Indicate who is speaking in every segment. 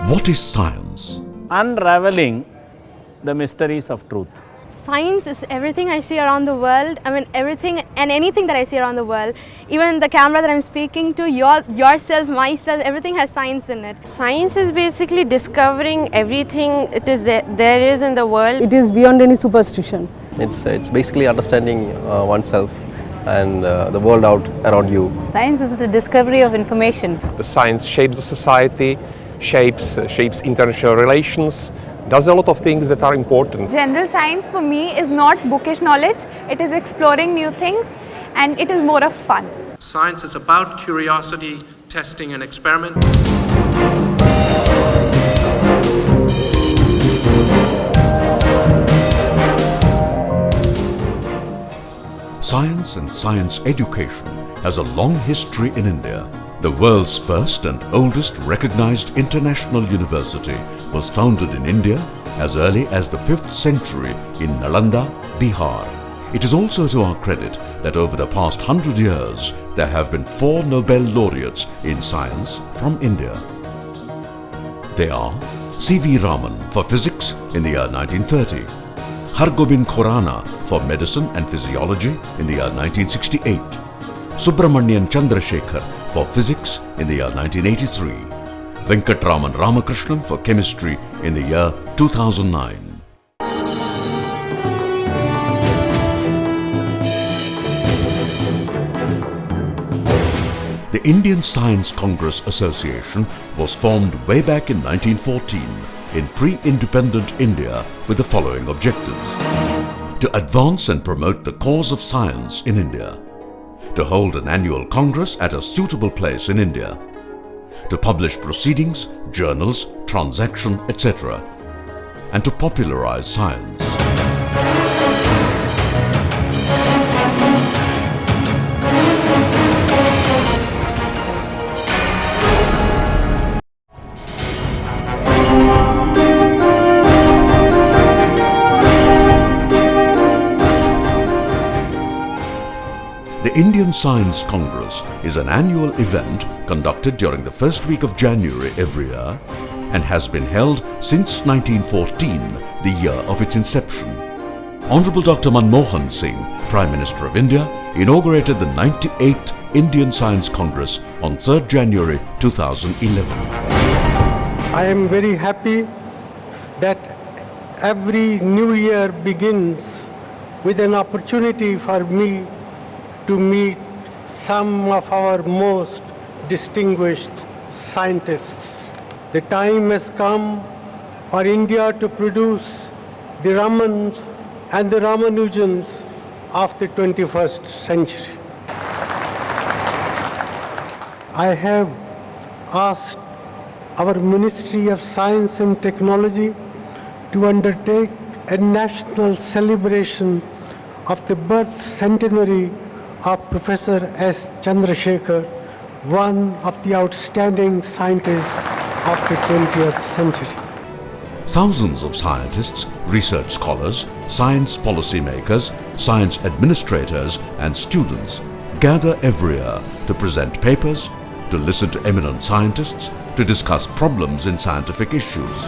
Speaker 1: What is science?
Speaker 2: Unraveling the mysteries of truth.
Speaker 3: Science is everything I see around the world. I mean, everything and anything that I see around the world. Even the camera that I'm speaking to, yourself, myself, everything has science in it.
Speaker 4: Science is basically discovering everything it is there is in the world.
Speaker 5: It is beyond any superstition.
Speaker 6: It's basically understanding oneself and the world out around you.
Speaker 7: Science is the discovery of information.
Speaker 8: The science shapes the society, shapes international relations, does a lot of things that are important.
Speaker 9: General science for me is not bookish knowledge, it is exploring new things and it is more of fun.
Speaker 10: Science is about curiosity, testing and experiment.
Speaker 1: Science and science education has a long history in India. The world's first and oldest recognized international university was founded in India as early as the 5th century in Nalanda, Bihar. It is also to our credit that over the past 100 years, there have been 4 Nobel laureates in science from India. They are C.V. Raman for physics in the year 1930, Hargobind Khorana for medicine and physiology in the year 1968, Subramanian Chandrasekhar for physics in the year 1983, Venkatraman Ramakrishnan for chemistry in the year 2009. The Indian Science Congress Association was formed way back in 1914 in pre-independent India with the following objectives: to advance and promote the cause of science in India, to hold an annual congress at a suitable place in India, to publish proceedings, journals, transaction, etc., and to popularize science. The Indian Science Congress is an annual event conducted during the first week of January every year and has been held since 1914, the year of its inception. Honorable Dr. Manmohan Singh, Prime Minister of India, inaugurated the 98th Indian Science Congress on 3rd January 2011.
Speaker 11: I am very happy that every new year begins with an opportunity for me to meet some of our most distinguished scientists. The time has come for India to produce the Ramans and the Ramanujans of the 21st century. I have asked our Ministry of Science and Technology to undertake a national celebration of the birth centenary of Professor S. Chandrasekhar, one of the outstanding scientists of the 20th century.
Speaker 1: Thousands of scientists, research scholars, science policy makers, science administrators and students gather every year to present papers, to listen to eminent scientists, to discuss problems in scientific issues.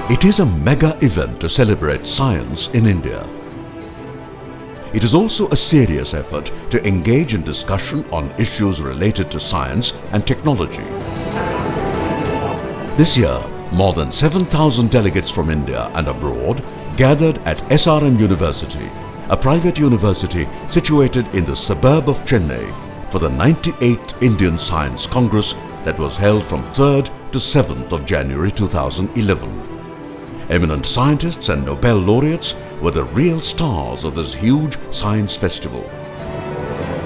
Speaker 1: It is a mega event to celebrate science in India. It is also a serious effort to engage in discussion on issues related to science and technology. This year, more than 7,000 delegates from India and abroad gathered at SRM University, a private university situated in the suburb of Chennai, for the 98th Indian Science Congress that was held from 3rd to 7th of January 2011. Eminent scientists and Nobel laureates were the real stars of this huge science festival.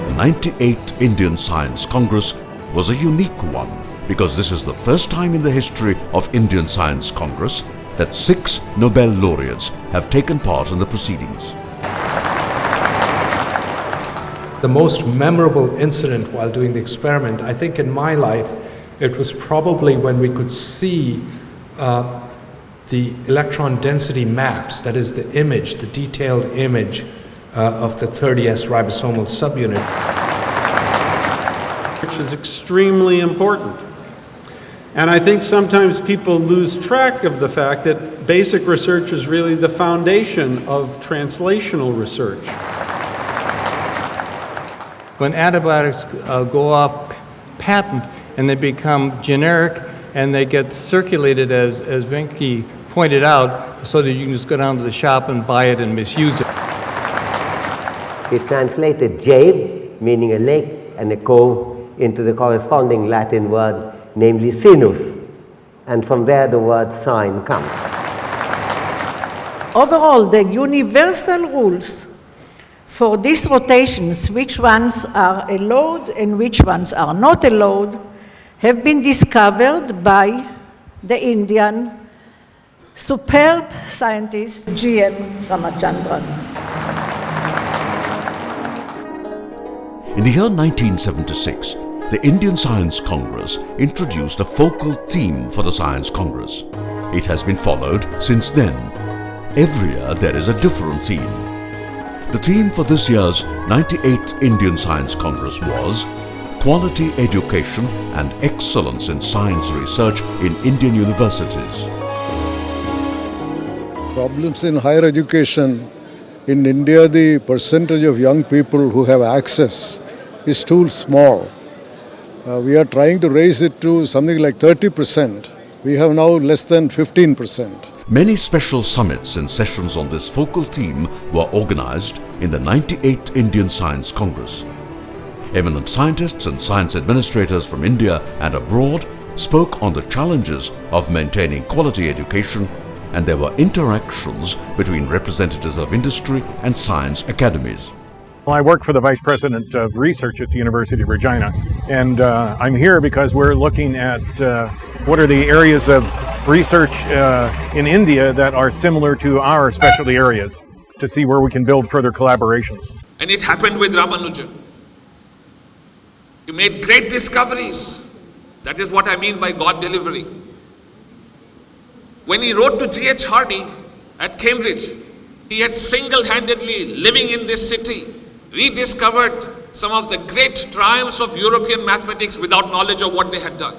Speaker 1: The 98th Indian Science Congress was a unique one because this is the first time in the history of Indian Science Congress that 6 Nobel laureates have taken part in the proceedings.
Speaker 10: The most memorable incident while doing the experiment, I think in my life, it was probably when we could see the electron density maps, that is the image, the detailed image of the 30S ribosomal subunit.
Speaker 12: Which is extremely important. And I think sometimes people lose track of the fact that basic research is really the foundation of translational research.
Speaker 13: When antibiotics go off patent and they become generic and they get circulated, as Venki pointed out, so that you can just go down to the shop and buy it and misuse it.
Speaker 14: He translated jade, meaning a lake, and a cove, into the corresponding Latin word, namely sinus. And from there the word sine comes.
Speaker 15: Overall, the universal rules for these rotations, which ones are allowed and which ones are not allowed, have been discovered by the Indian superb scientist G.M. Ramachandran.
Speaker 1: In the year 1976, the Indian Science Congress introduced a focal theme for the Science Congress. It has been followed since then. Every year there is a different theme. The theme for this year's 98th Indian Science Congress was Quality Education and Excellence in Science Research in Indian Universities.
Speaker 16: Problems in higher education. In India, the percentage of young people who have access is too small. We are trying to raise it to something like 30%. We have now less than 15%.
Speaker 1: Many special summits and sessions on this focal theme were organized in the 98th Indian Science Congress. Eminent scientists and science administrators from India and abroad spoke on the challenges of maintaining quality education, and there were interactions between representatives of industry and science academies.
Speaker 17: Well, I work for the Vice President of Research at the University of Regina, and I'm here because we're looking at what are the areas of research in India that are similar to our specialty areas, to see where we can build further collaborations.
Speaker 18: And it happened with Ramanujan. He made great discoveries. That is what I mean by God delivering. When he wrote to G.H. Hardy at Cambridge, he had single-handedly, living in this city, rediscovered some of the great triumphs of European mathematics without knowledge of what they had done.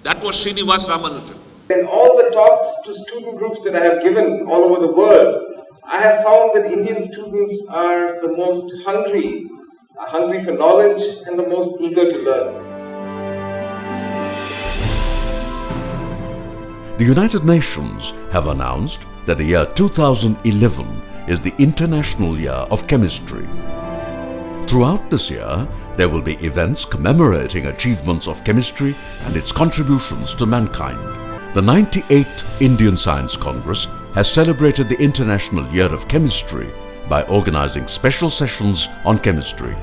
Speaker 18: That was Srinivas Ramanujan.
Speaker 19: In all the talks to student groups that I have given all over the world, I have found that Indian students are the most hungry for knowledge and the most eager to learn.
Speaker 1: The United Nations have announced that the year 2011 is the International Year of Chemistry. Throughout this year, there will be events commemorating achievements of chemistry and its contributions to mankind. The 98th Indian Science Congress has celebrated the International Year of Chemistry by organizing special sessions on chemistry.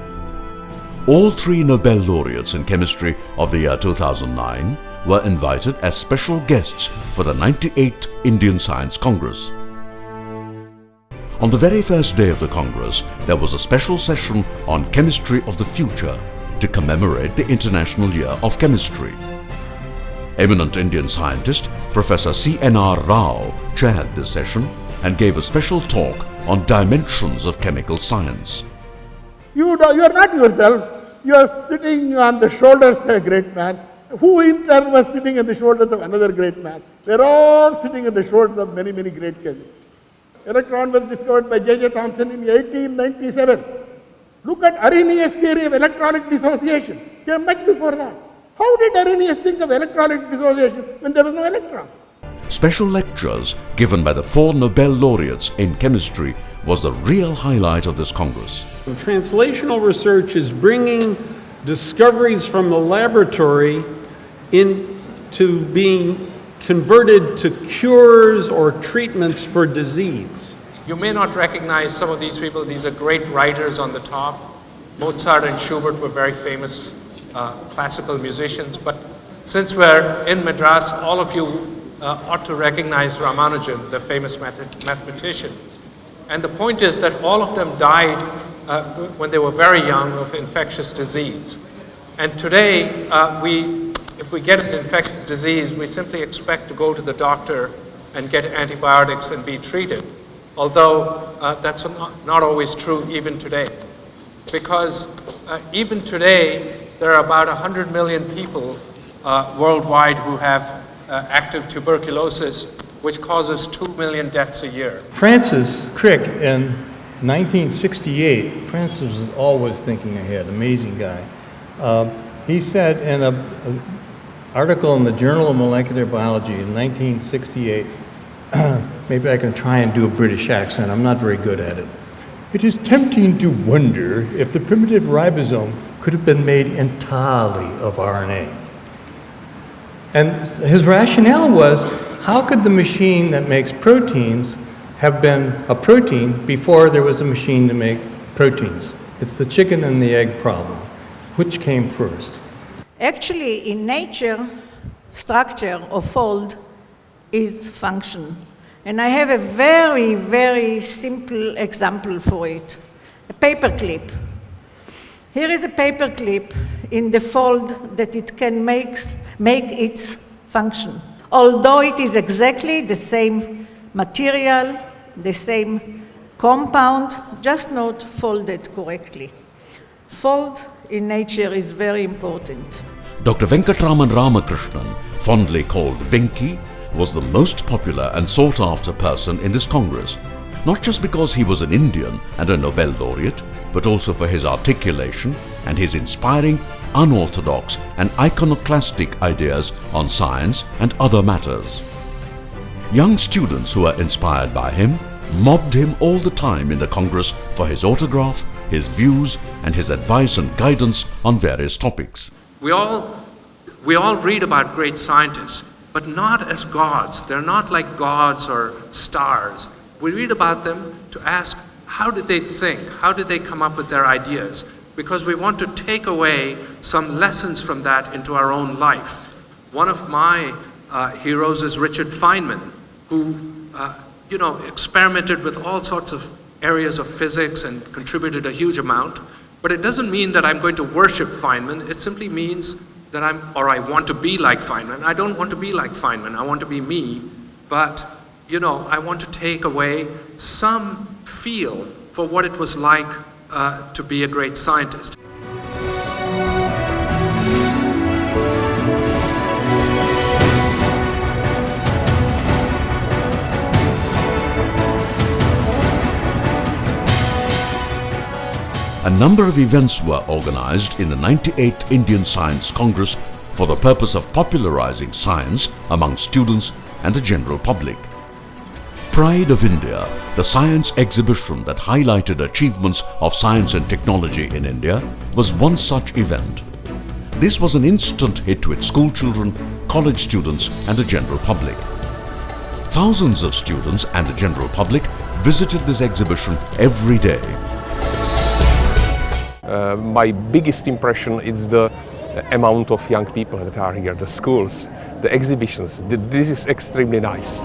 Speaker 1: All 3 Nobel laureates in chemistry of the year 2009 were invited as special guests for the 98th Indian Science Congress. On the very first day of the Congress, there was a special session on chemistry of the future to commemorate the International Year of Chemistry. Eminent Indian scientist Professor C.N.R. Rao chaired this session and gave a special talk on dimensions of chemical science.
Speaker 20: You are not yourself, you are sitting on the shoulders of a great man, who in turn was sitting on the shoulders of another great man. We are all sitting on the shoulders of many, many great chemists. Electron was discovered by J.J. Thomson in 1897. Look at Arrhenius' theory of electronic dissociation. Came much before that. How did Arrhenius think of electronic dissociation when there was no electron?
Speaker 1: Special lectures given by the 4 Nobel laureates in chemistry was the real highlight of this Congress.
Speaker 12: Translational research is bringing discoveries from the laboratory into being converted to cures or treatments for disease.
Speaker 21: You may not recognize some of these people. These are great writers on the top. Mozart and Schubert were very famous classical musicians. But since we're in Madras, all of you ought to recognize Ramanujan, the famous mathematician. And the point is that all of them died when they were very young of infectious disease. And today, if we get an infectious disease, we simply expect to go to the doctor and get antibiotics and be treated. Although that's not always true even today. Because even today, there are about 100 million people worldwide who have active tuberculosis, which causes 2 million deaths a year.
Speaker 13: Francis Crick in 1968, Francis was always thinking ahead, amazing guy. He said in an article in the Journal of Molecular Biology in 1968, maybe I can try and do a British accent, I'm not very good at it. It is tempting to wonder if the primitive ribosome could have been made entirely of RNA. And his rationale was, how could the machine that makes proteins have been a protein before there was a machine to make proteins? It's the chicken and the egg problem. Which came first?
Speaker 15: Actually, in nature, structure or fold is function. And I have a very, very simple example for it. A paperclip. Here is a paperclip in the fold that it can make its function. Although it is exactly the same material, the same compound, just not folded correctly. Fold in nature is very important.
Speaker 1: Dr. Venkatraman Ramakrishnan, fondly called Venki, was the most popular and sought-after person in this Congress, not just because he was an Indian and a Nobel laureate, but also for his articulation and his inspiring, unorthodox and iconoclastic ideas on science and other matters. Young students who were inspired by him mobbed him all the time in the Congress for his autograph, his views and his advice and guidance on various topics.
Speaker 21: We all read about great scientists, but not as gods. They're not like gods or stars. We read about them to ask, how did they think? How did they come up with their ideas? Because we want to take away some lessons from that into our own life. One of my heroes is Richard Feynman, who experimented with all sorts of areas of physics and contributed a huge amount. But it doesn't mean that I'm going to worship Feynman. It simply means that I want to be like Feynman. I don't want to be like Feynman. I want to be me. But, I want to take away some feel for what it was like to be a great scientist.
Speaker 1: A number of events were organized in the 98th Indian Science Congress for the purpose of popularizing science among students and the general public. Pride of India, the science exhibition that highlighted achievements of science and technology in India, was one such event. This was an instant hit with school children, college students and the general public. Thousands of students and the general public visited this exhibition every day.
Speaker 8: My biggest impression is the amount of young people that are here, the schools, the exhibitions. This is extremely nice.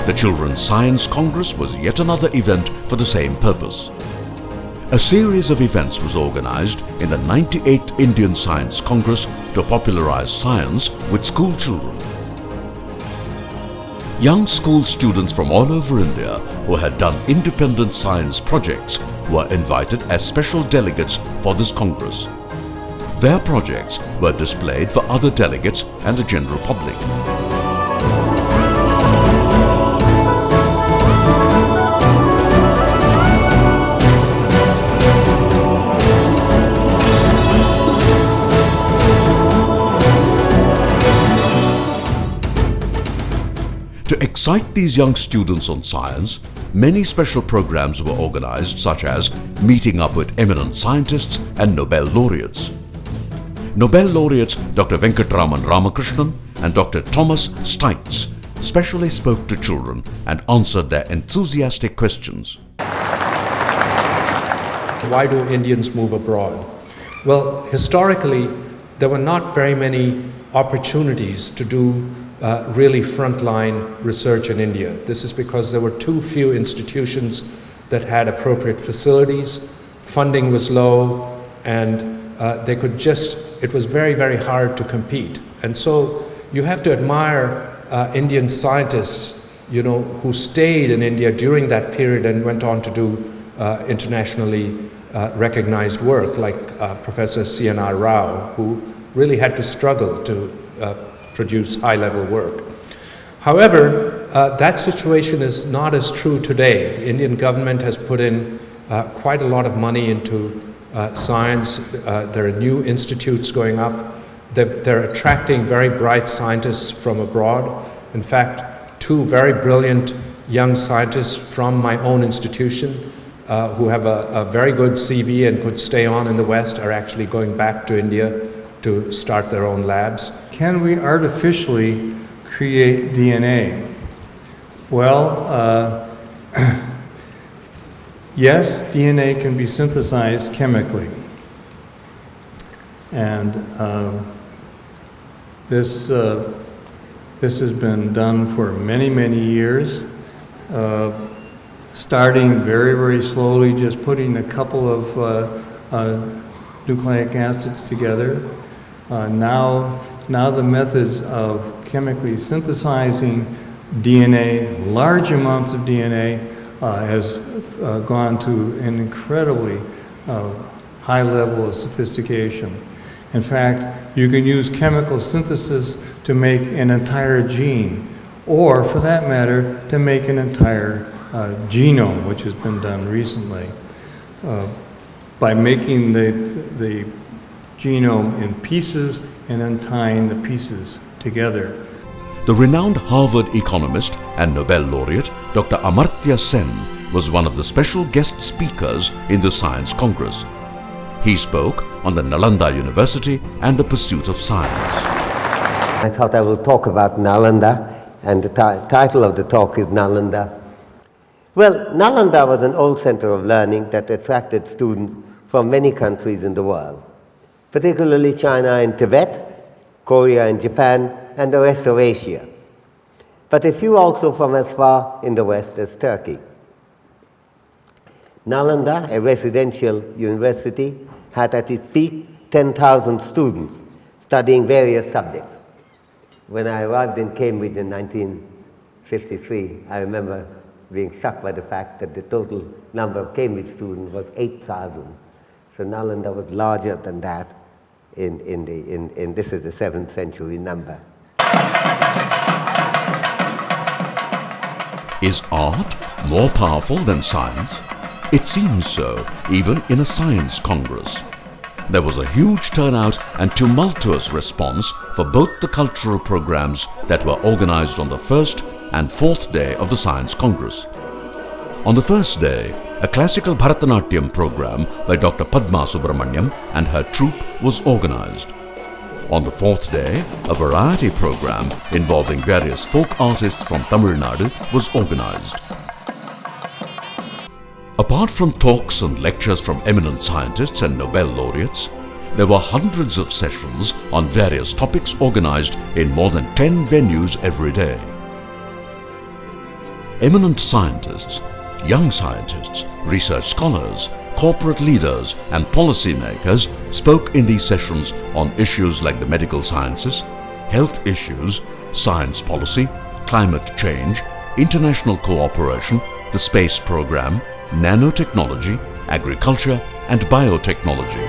Speaker 1: The Children's Science Congress was yet another event for the same purpose. A series of events was organized in the 98th Indian Science Congress to popularize science with school children. Young school students from all over India who had done independent science projects were invited as special delegates for this Congress. Their projects were displayed for other delegates and the general public. To excite these young students on science, many special programs were organized, such as meeting up with eminent scientists and Nobel laureates. Nobel laureates Dr. Venkatraman Ramakrishnan and Dr. Thomas Stites specially spoke to children and answered their enthusiastic questions.
Speaker 10: Why do Indians move abroad? Well, historically, there were not very many opportunities to do really frontline research in India. This is because there were too few institutions that had appropriate facilities, funding was low, and it was very, very hard to compete. And so you have to admire Indian scientists, who stayed in India during that period and went on to do internationally recognized work, like Professor C.N.R. Rao, who really had to struggle to produce high-level work. However, that situation is not as true today. The Indian government has put in quite a lot of money into science. There are new institutes going up. They're attracting very bright scientists from abroad. In fact, 2 very brilliant young scientists from my own institution who have a very good CV and could stay on in the West are actually going back to India to start their own labs.
Speaker 13: Can we artificially create DNA? Well, yes, DNA can be synthesized chemically. And this has been done for many, many years, starting very, very slowly, just putting a couple of nucleic acids together. Now the methods of chemically synthesizing DNA, large amounts of DNA, has gone to an incredibly high level of sophistication. In fact, you can use chemical synthesis to make an entire gene, or for that matter, to make an entire genome, which has been done recently. By making the genome in pieces and then tying the pieces together.
Speaker 1: The renowned Harvard economist and Nobel laureate Dr. Amartya Sen was one of the special guest speakers in the Science Congress. He spoke on the Nalanda University and the pursuit of science.
Speaker 14: I thought I will talk about Nalanda, and the title of the talk is Nalanda. Well, Nalanda was an old center of learning that attracted students from many countries in the world, particularly China and Tibet, Korea and Japan, and the rest of Asia, but a few also from as far in the West as Turkey. Nalanda, a residential university, had at its peak 10,000 students studying various subjects. When I arrived in Cambridge in 1953, I remember being struck by the fact that the total number of Cambridge students was 8,000. So Nalanda was larger than that in this is the 7th century number.
Speaker 1: Is art more powerful than science? It seems so, even in a science congress. There was a huge turnout and tumultuous response for both the cultural programs that were organized on the first and fourth day of the Science Congress. On the first day, a classical Bharatanatyam program by Dr. Padma Subramaniam and her troupe was organized. On the fourth day, a variety program involving various folk artists from Tamil Nadu was organized. Apart from talks and lectures from eminent scientists and Nobel laureates, there were hundreds of sessions on various topics organized in more than 10 venues every day. Eminent scientists, young scientists, research scholars, corporate leaders and policymakers spoke in these sessions on issues like the medical sciences, health issues, science policy, climate change, international cooperation, the space program, nanotechnology, agriculture and biotechnology.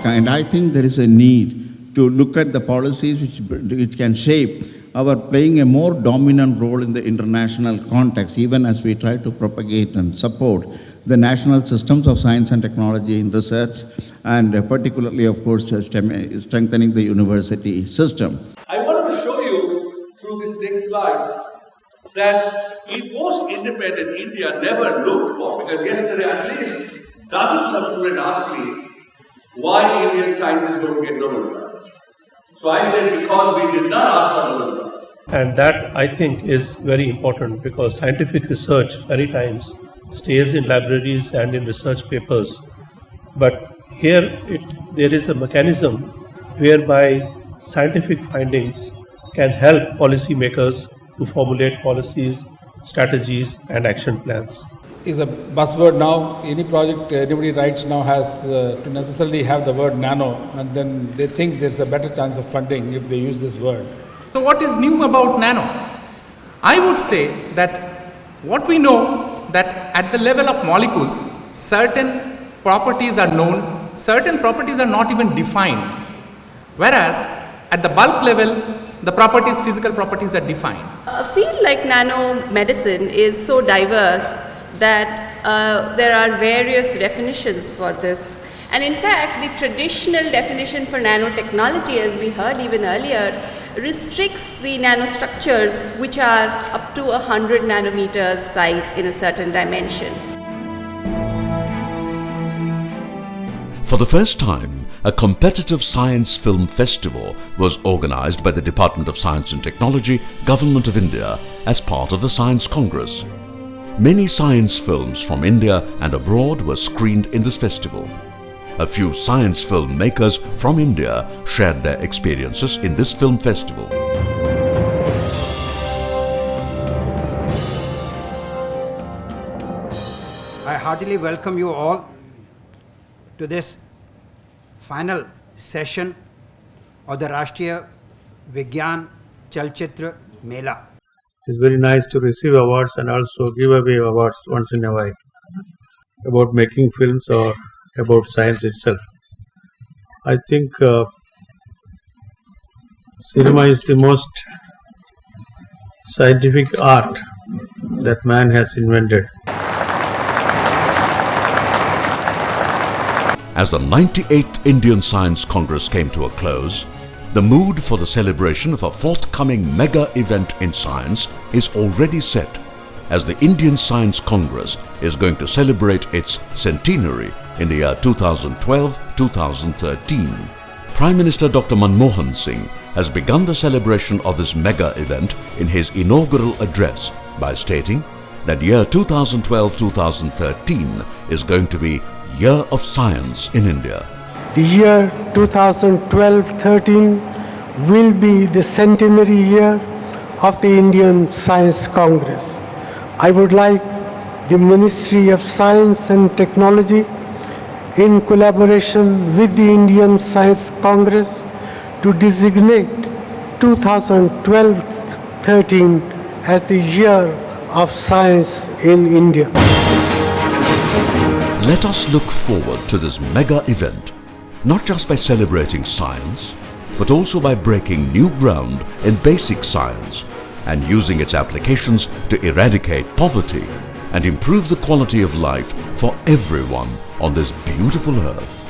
Speaker 2: And I think there is a need to look at the policies which can shape our playing a more dominant role in the international context, even as we try to propagate and support the national systems of science and technology in research, and particularly, of course, strengthening the university system.
Speaker 22: I want to show you through this next slide that in post-independent India never looked for, because yesterday at least dozens of students asked me why Indian scientists don't get Nobel Prize. So I said because we did not ask for Nobel Prize.
Speaker 23: And that, I think, is very important, because scientific research many times stays in libraries and in research papers. But here there is a mechanism whereby scientific findings can help policymakers to formulate policies, strategies and action plans.
Speaker 24: Is a buzzword now. Any project anybody writes now has to necessarily have the word nano, and then they think there's a better chance of funding if they use this word.
Speaker 25: So what is new about nano? I would say that what we know that at the level of molecules, certain properties are known, certain properties are not even defined. Whereas at the bulk level, the properties, physical properties are defined.
Speaker 3: A field like nanomedicine is so diverse that there are various definitions for this. And in fact, the traditional definition for nanotechnology, as we heard even earlier, restricts the nanostructures which are up to 100 nanometers size in a certain dimension.
Speaker 1: For the first time, a competitive science film festival was organized by the Department of Science and Technology, Government of India, as part of the Science Congress. Many science films from India and abroad were screened in this festival. A few science film makers from India shared their experiences in this film festival.
Speaker 4: I heartily welcome you all to this final session of the Rashtriya Vigyan Chalchitra Mela.
Speaker 23: It's very nice to receive awards and also give away awards once in a while about making films or about science itself. I think cinema is the most scientific art that man has invented.
Speaker 1: As the 98th Indian Science Congress came to a close, the mood for the celebration of a forthcoming mega event in science is already set, as the Indian Science Congress is going to celebrate its centenary in the year 2012-2013. Prime Minister Dr. Manmohan Singh has begun the celebration of this mega event in his inaugural address by stating that year 2012-2013 is going to be Year of Science in India.
Speaker 11: The year 2012-13 will be the centenary year of the Indian Science Congress. I would like the Ministry of Science and Technology, in collaboration with the Indian Science Congress, to designate 2012-13 as the year of science in India.
Speaker 1: Let us look forward to this mega event, not just by celebrating science, but also by breaking new ground in basic science and using its applications to eradicate poverty and improve the quality of life for everyone on this beautiful earth.